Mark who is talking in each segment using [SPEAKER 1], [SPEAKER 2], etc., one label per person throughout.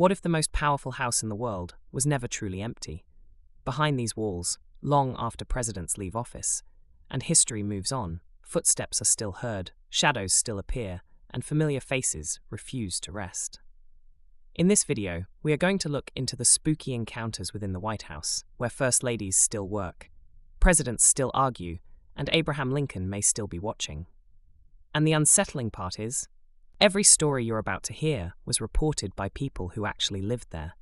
[SPEAKER 1] What if the most powerful house in the world was never truly empty? Behind these walls, long after presidents leave office, and history moves on, footsteps are still heard, shadows still appear, and familiar faces refuse to rest. In this video, we are going to look into the spooky encounters within the White House, where First Ladies still work, presidents still argue, and Abraham Lincoln may still be watching. And the unsettling part is, every story you're about to hear was reported by people who actually lived there.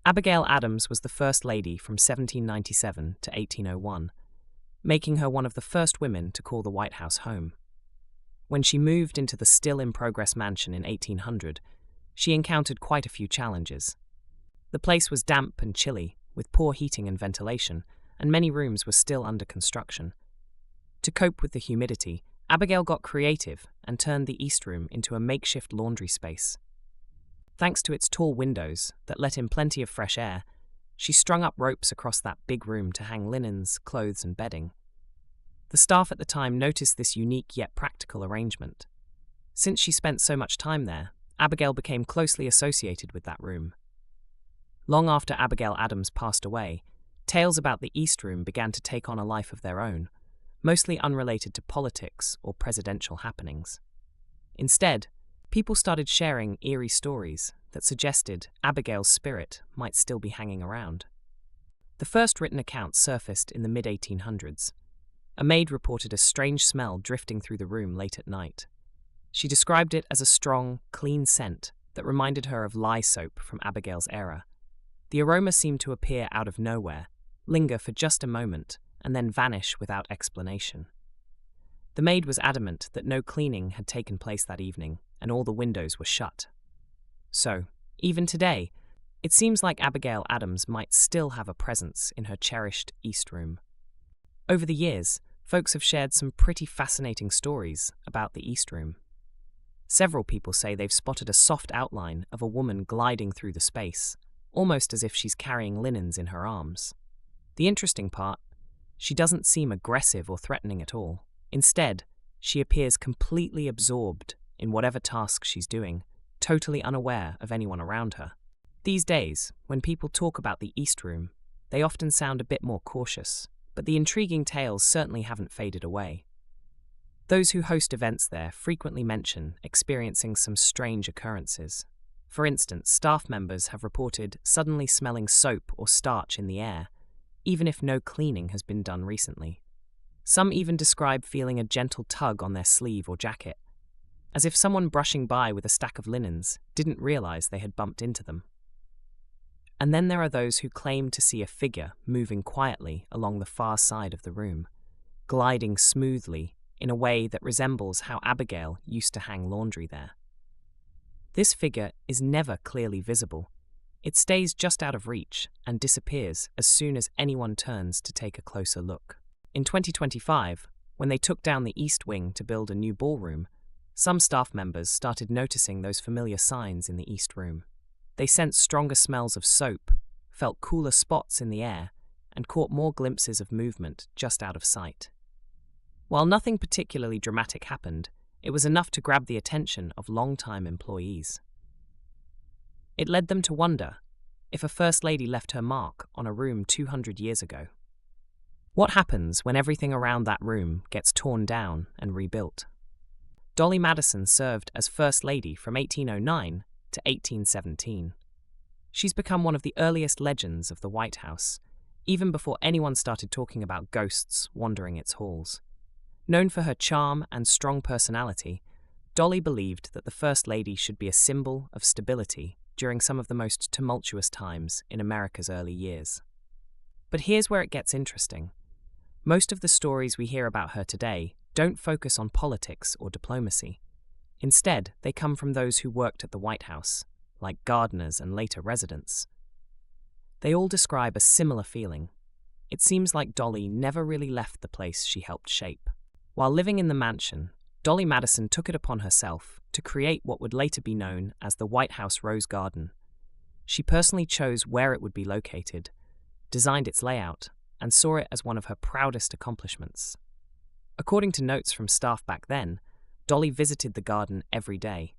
[SPEAKER 1] Abigail Adams was the First Lady from 1797 to 1801, making her one of the first women to call the White House home. When she moved into the still-in-progress mansion in 1800, she encountered quite a few challenges. The place was damp and chilly, with poor heating and ventilation, and many rooms were still under construction. To cope with the humidity, Abigail got creative and turned the East Room into a makeshift laundry space. Thanks to its tall windows that let in plenty of fresh air, she strung up ropes across that big room to hang linens, clothes, and bedding. The staff at the time noticed this unique yet practical arrangement. Since she spent so much time there, Abigail became closely associated with that room. Long after Abigail Adams passed away, tales about the East Room began to take on a life of their own, mostly unrelated to politics or presidential happenings. Instead, people started sharing eerie stories that suggested Abigail's spirit might still be hanging around. The first written account surfaced in the mid-1800s. A maid reported a strange smell drifting through the room late at night. She described it as a strong, clean scent that reminded her of lye soap from Abigail's era. The aroma seemed to appear out of nowhere, linger for just a moment, and then vanish without explanation. The maid was adamant that no cleaning had taken place that evening, and all the windows were shut. So, even today, it seems like Abigail Adams might still have a presence in her cherished East Room. Over the years, folks have shared some pretty fascinating stories about the East Room. Several people say they've spotted a soft outline of a woman gliding through the space, almost as if she's carrying linens in her arms. The interesting part, she doesn't seem aggressive or threatening at all. Instead, she appears completely absorbed in whatever task she's doing, totally unaware of anyone around her. These days, when people talk about the East Room, they often sound a bit more cautious, but the intriguing tales certainly haven't faded away. Those who host events there frequently mention experiencing some strange occurrences. For instance, staff members have reported suddenly smelling soap or starch in the air, even if no cleaning has been done recently. Some even describe feeling a gentle tug on their sleeve or jacket, as if someone brushing by with a stack of linens didn't realize they had bumped into them. And then there are those who claim to see a figure moving quietly along the far side of the room, gliding smoothly in a way that resembles how Abigail used to hang laundry there. This figure is never clearly visible. It stays just out of reach and disappears as soon as anyone turns to take a closer look. In 2025, when they took down the East Wing to build a new ballroom, some staff members started noticing those familiar signs in the East Room. They sensed stronger smells of soap, felt cooler spots in the air, and caught more glimpses of movement just out of sight. While nothing particularly dramatic happened, it was enough to grab the attention of long-time employees. It led them to wonder if a First Lady left her mark on a room 200 years ago. What happens when everything around that room gets torn down and rebuilt? Dolley Madison served as First Lady from 1809 to 1817. She's become one of the earliest legends of the White House, even before anyone started talking about ghosts wandering its halls. Known for her charm and strong personality, Dolley believed that the First Lady should be a symbol of stability during some of the most tumultuous times in America's early years. But here's where it gets interesting. Most of the stories we hear about her today don't focus on politics or diplomacy. Instead, they come from those who worked at the White House, like gardeners and later residents. They all describe a similar feeling. It seems like Dolley never really left the place she helped shape. While living in the mansion, Dolley Madison took it upon herself to create what would later be known as the White House Rose Garden. She personally chose where it would be located, designed its layout, and saw it as one of her proudest accomplishments. According to notes from staff back then, Dolley visited the garden every day.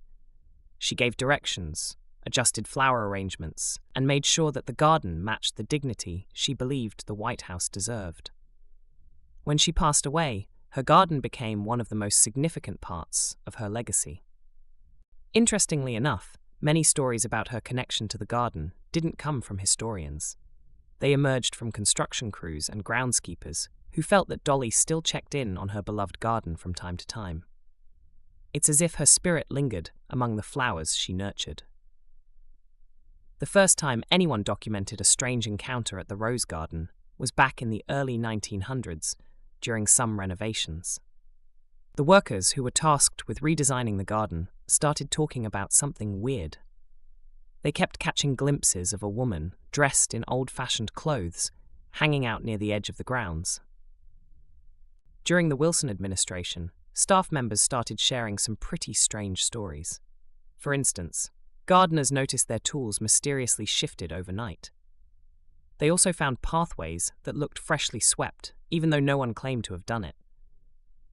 [SPEAKER 1] She gave directions, adjusted flower arrangements, and made sure that the garden matched the dignity she believed the White House deserved. When she passed away, her garden became one of the most significant parts of her legacy. Interestingly enough, many stories about her connection to the garden didn't come from historians. They emerged from construction crews and groundskeepers who felt that Dolley still checked in on her beloved garden from time to time. It's as if her spirit lingered among the flowers she nurtured. The first time anyone documented a strange encounter at the Rose Garden was back in the early 1900s during some renovations. The workers who were tasked with redesigning the garden started talking about something weird. They kept catching glimpses of a woman dressed in old-fashioned clothes hanging out near the edge of the grounds. During the Wilson administration, staff members started sharing some pretty strange stories. For instance, gardeners noticed their tools mysteriously shifted overnight. They also found pathways that looked freshly swept, even though no one claimed to have done it.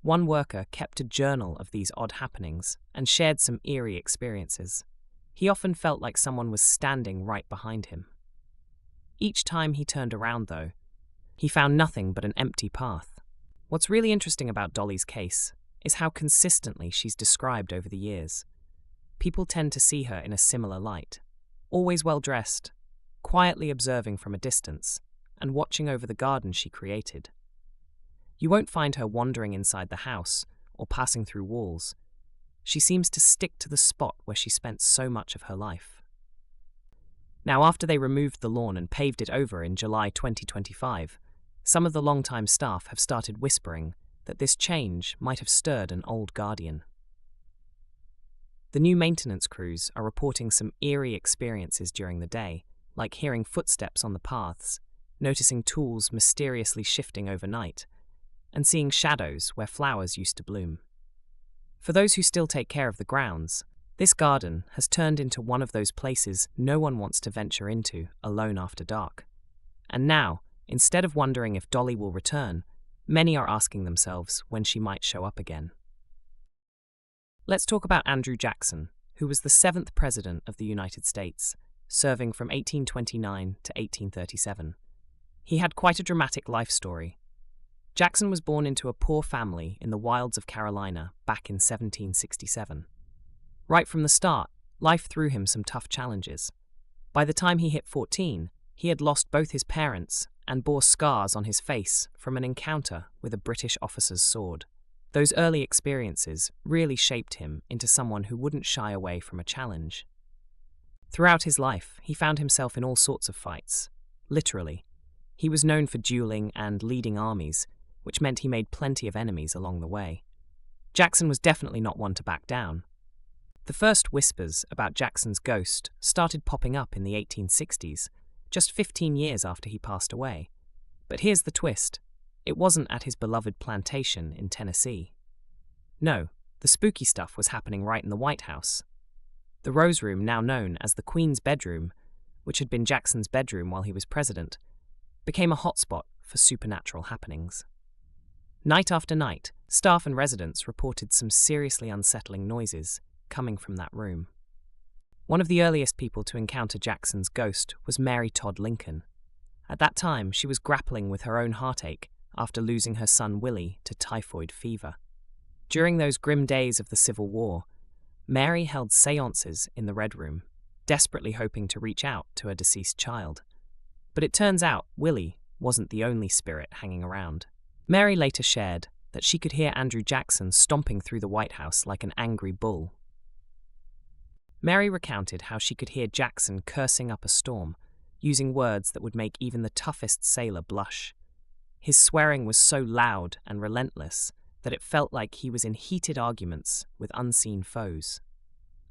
[SPEAKER 1] One worker kept a journal of these odd happenings and shared some eerie experiences. He often felt like someone was standing right behind him. Each time he turned around, though, he found nothing but an empty path. What's really interesting about Dolley's case is how consistently she's described over the years. People tend to see her in a similar light, always well-dressed, quietly observing from a distance, and watching over the garden she created. You won't find her wandering inside the house or passing through walls. She seems to stick to the spot where she spent so much of her life. Now, after they removed the lawn and paved it over in July 2025, some of the longtime staff have started whispering that this change might have stirred an old guardian. The new maintenance crews are reporting some eerie experiences during the day, like hearing footsteps on the paths, noticing tools mysteriously shifting overnight, and seeing shadows where flowers used to bloom. For those who still take care of the grounds, this garden has turned into one of those places no one wants to venture into alone after dark. And now, instead of wondering if Dolley will return, many are asking themselves when she might show up again. Let's talk about Andrew Jackson, who was the 7th President of the United States, serving from 1829 to 1837. He had quite a dramatic life story. Jackson was born into a poor family in the wilds of Carolina back in 1767. Right from the start, life threw him some tough challenges. By the time he hit 14, he had lost both his parents and bore scars on his face from an encounter with a British officer's sword. Those early experiences really shaped him into someone who wouldn't shy away from a challenge. Throughout his life, he found himself in all sorts of fights. Literally. He was known for dueling and leading armies, which meant he made plenty of enemies along the way. Jackson was definitely not one to back down. The first whispers about Jackson's ghost started popping up in the 1860s, just 15 years after he passed away. But here's the twist. It wasn't at his beloved plantation in Tennessee. No, the spooky stuff was happening right in the White House. The Rose Room, now known as the Queen's Bedroom, which had been Jackson's bedroom while he was president, became a hotspot for supernatural happenings. Night after night, staff and residents reported some seriously unsettling noises coming from that room. One of the earliest people to encounter Jackson's ghost was Mary Todd Lincoln. At that time, she was grappling with her own heartache after losing her son Willie to typhoid fever. During those grim days of the Civil War, Mary held seances in the Red Room, desperately hoping to reach out to her deceased child. But it turns out Willie wasn't the only spirit hanging around. Mary later shared that she could hear Andrew Jackson stomping through the White House like an angry bull. Mary recounted how she could hear Jackson cursing up a storm, using words that would make even the toughest sailor blush. His swearing was so loud and relentless that it felt like he was in heated arguments with unseen foes.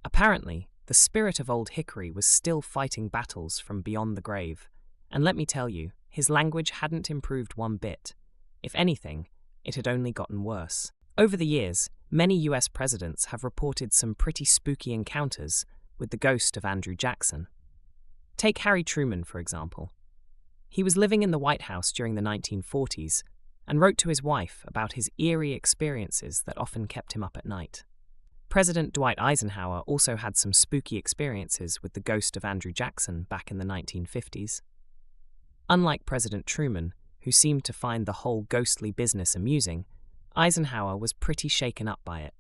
[SPEAKER 1] Apparently, the spirit of Old Hickory was still fighting battles from beyond the grave, and let me tell you, his language hadn't improved one bit. If anything, it had only gotten worse. Over the years, many US presidents have reported some pretty spooky encounters with the ghost of Andrew Jackson. Take Harry Truman, for example. He was living in the White House during the 1940s and wrote to his wife about his eerie experiences that often kept him up at night. President Dwight Eisenhower also had some spooky experiences with the ghost of Andrew Jackson back in the 1950s. Unlike President Truman, who seemed to find the whole ghostly business amusing, Eisenhower was pretty shaken up by it.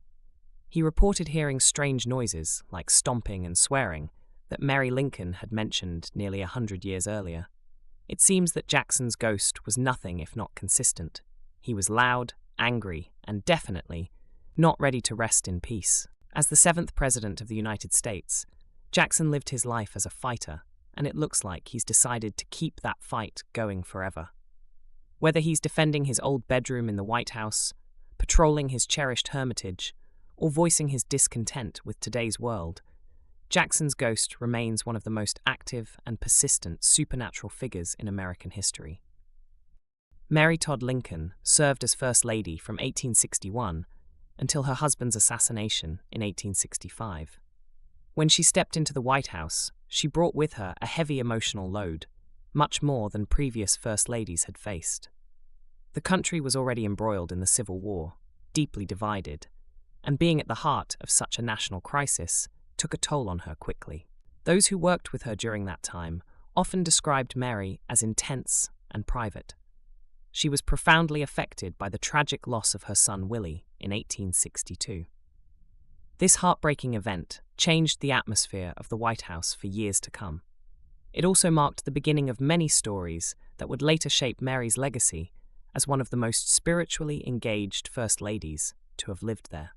[SPEAKER 1] He reported hearing strange noises, like stomping and swearing, that Mary Lincoln had mentioned nearly 100 years earlier. It seems that Jackson's ghost was nothing if not consistent. He was loud, angry, and definitely not ready to rest in peace. As the 7th President of the United States, Jackson lived his life as a fighter, and it looks like he's decided to keep that fight going forever. Whether he's defending his old bedroom in the White House, patrolling his cherished hermitage, or voicing his discontent with today's world, Jackson's ghost remains one of the most active and persistent supernatural figures in American history. Mary Todd Lincoln served as First Lady from 1861 until her husband's assassination in 1865. When she stepped into the White House, she brought with her a heavy emotional load, much more than previous First Ladies had faced. The country was already embroiled in the Civil War, deeply divided, and being at the heart of such a national crisis took a toll on her quickly. Those who worked with her during that time often described Mary as intense and private. She was profoundly affected by the tragic loss of her son Willie in 1862. This heartbreaking event changed the atmosphere of the White House for years to come. It also marked the beginning of many stories that would later shape Mary's legacy as one of the most spiritually engaged First Ladies to have lived there.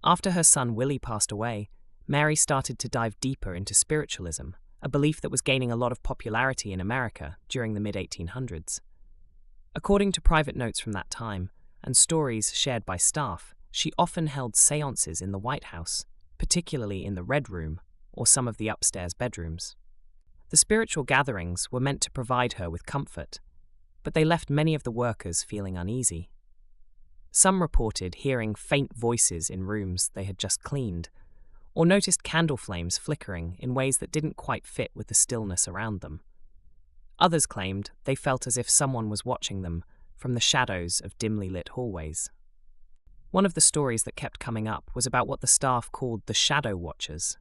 [SPEAKER 1] After her son Willie passed away, Mary started to dive deeper into spiritualism, a belief that was gaining a lot of popularity in America during the mid-1800s. According to private notes from that time, and stories shared by staff, she often held seances in the White House, particularly in the Red Room or some of the upstairs bedrooms. The spiritual gatherings were meant to provide her with comfort, but they left many of the workers feeling uneasy. Some reported hearing faint voices in rooms they had just cleaned, or noticed candle flames flickering in ways that didn't quite fit with the stillness around them. Others claimed they felt as if someone was watching them from the shadows of dimly lit hallways. One of the stories that kept coming up was about what the staff called the shadow watchers.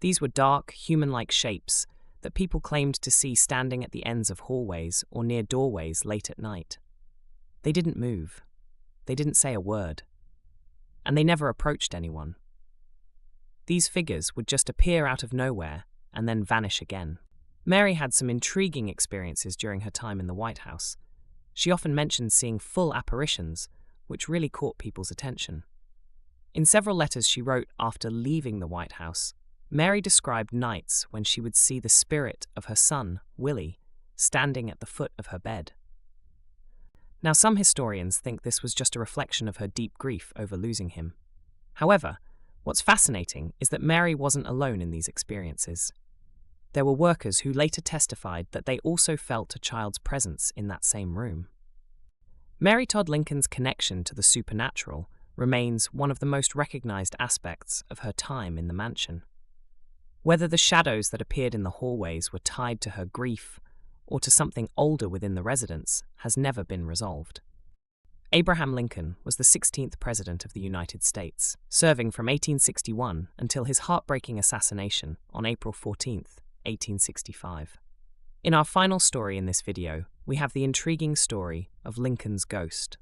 [SPEAKER 1] These were dark, human-like shapes that people claimed to see standing at the ends of hallways or near doorways late at night. They didn't move. They didn't say a word. And they never approached anyone. These figures would just appear out of nowhere and then vanish again. Mary had some intriguing experiences during her time in the White House. She often mentioned seeing full apparitions, which really caught people's attention. In several letters she wrote after leaving the White House, Mary described nights when she would see the spirit of her son, Willie, standing at the foot of her bed. Now, some historians think this was just a reflection of her deep grief over losing him. However, what's fascinating is that Mary wasn't alone in these experiences. There were workers who later testified that they also felt a child's presence in that same room. Mary Todd Lincoln's connection to the supernatural remains one of the most recognized aspects of her time in the mansion. Whether the shadows that appeared in the hallways were tied to her grief or to something older within the residence has never been resolved. Abraham Lincoln was the 16th President of the United States, serving from 1861 until his heartbreaking assassination on April 14, 1865. In our final story in this video, we have the intriguing story of Lincoln's ghost.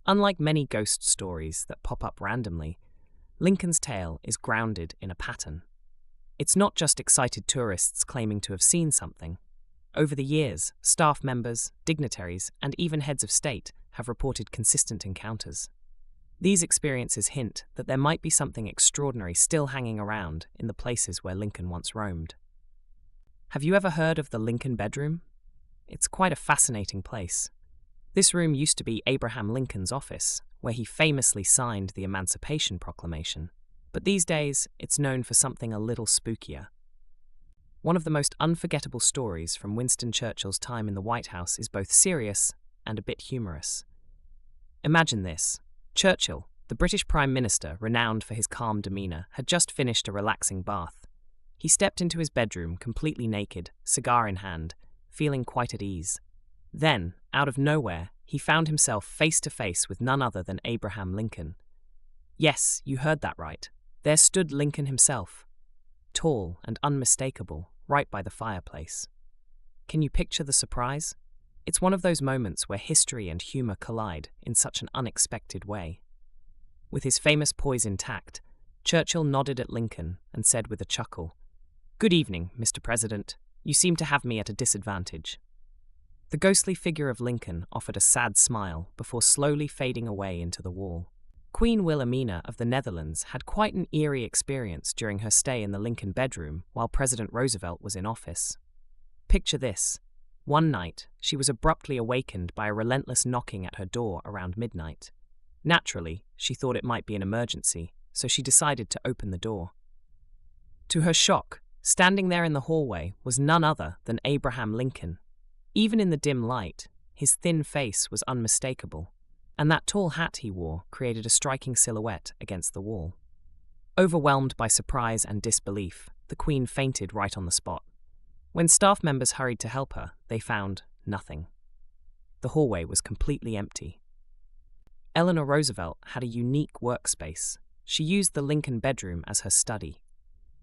[SPEAKER 1] Unlike many ghost stories that pop up randomly, Lincoln's tale is grounded in a pattern. It's not just excited tourists claiming to have seen something. Over the years, staff members, dignitaries, and even heads of state have reported consistent encounters. These experiences hint that there might be something extraordinary still hanging around in the places where Lincoln once roamed. Have you ever heard of the Lincoln bedroom? It's quite a fascinating place. This room used to be Abraham Lincoln's office, where he famously signed the Emancipation Proclamation. But these days, it's known for something a little spookier. One of the most unforgettable stories from Winston Churchill's time in the White House is both serious and a bit humorous. Imagine this. Churchill, the British Prime Minister renowned for his calm demeanour, had just finished a relaxing bath. He stepped into his bedroom completely naked, cigar in hand, feeling quite at ease. Then, out of nowhere, he found himself face to face with none other than Abraham Lincoln. Yes, you heard that right. There stood Lincoln himself, tall and unmistakable, right by the fireplace. Can you picture the surprise? It's one of those moments where history and humor collide in such an unexpected way. With his famous poise intact, Churchill nodded at Lincoln and said with a chuckle, "Good evening, Mr. President. You seem to have me at a disadvantage." The ghostly figure of Lincoln offered a sad smile before slowly fading away into the wall. Queen Wilhelmina of the Netherlands had quite an eerie experience during her stay in the Lincoln bedroom while President Roosevelt was in office. Picture this. One night, she was abruptly awakened by a relentless knocking at her door around midnight. Naturally, she thought it might be an emergency, so she decided to open the door. To her shock, standing there in the hallway was none other than Abraham Lincoln. Even in the dim light, his thin face was unmistakable, and that tall hat he wore created a striking silhouette against the wall. Overwhelmed by surprise and disbelief, the Queen fainted right on the spot. When staff members hurried to help her, they found nothing. The hallway was completely empty. Eleanor Roosevelt had a unique workspace. She used the Lincoln bedroom as her study.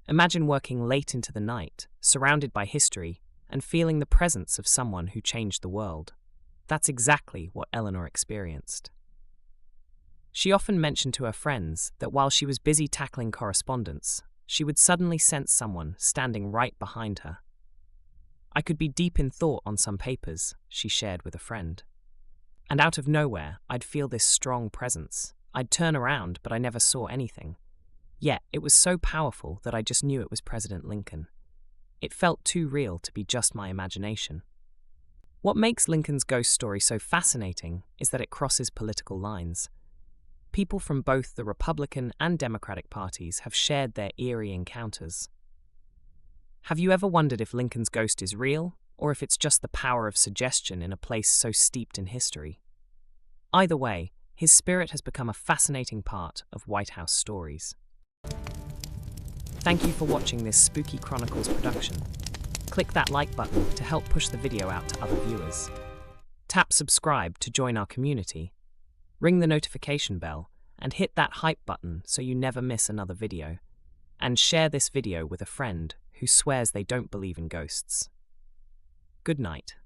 [SPEAKER 1] Imagine working late into the night, surrounded by history, and feeling the presence of someone who changed the world. That's exactly what Eleanor experienced. She often mentioned to her friends that while she was busy tackling correspondence, she would suddenly sense someone standing right behind her. "I could be deep in thought on some papers," she shared with a friend. "And out of nowhere, I'd feel this strong presence. I'd turn around, but I never saw anything. Yet, it was so powerful that I just knew it was President Lincoln. It felt too real to be just my imagination." What makes Lincoln's ghost story so fascinating is that it crosses political lines. People from both the Republican and Democratic parties have shared their eerie encounters. Have you ever wondered if Lincoln's ghost is real, or if it's just the power of suggestion in a place so steeped in history? Either way, his spirit has become a fascinating part of White House stories. Thank you for watching this spooky Chronicles production. Click that like button to help push the video out to other viewers. Tap subscribe to join our community. Ring the notification bell and hit that hype button so you never miss another video. And share this video with a friend who swears they don't believe in ghosts. Good night.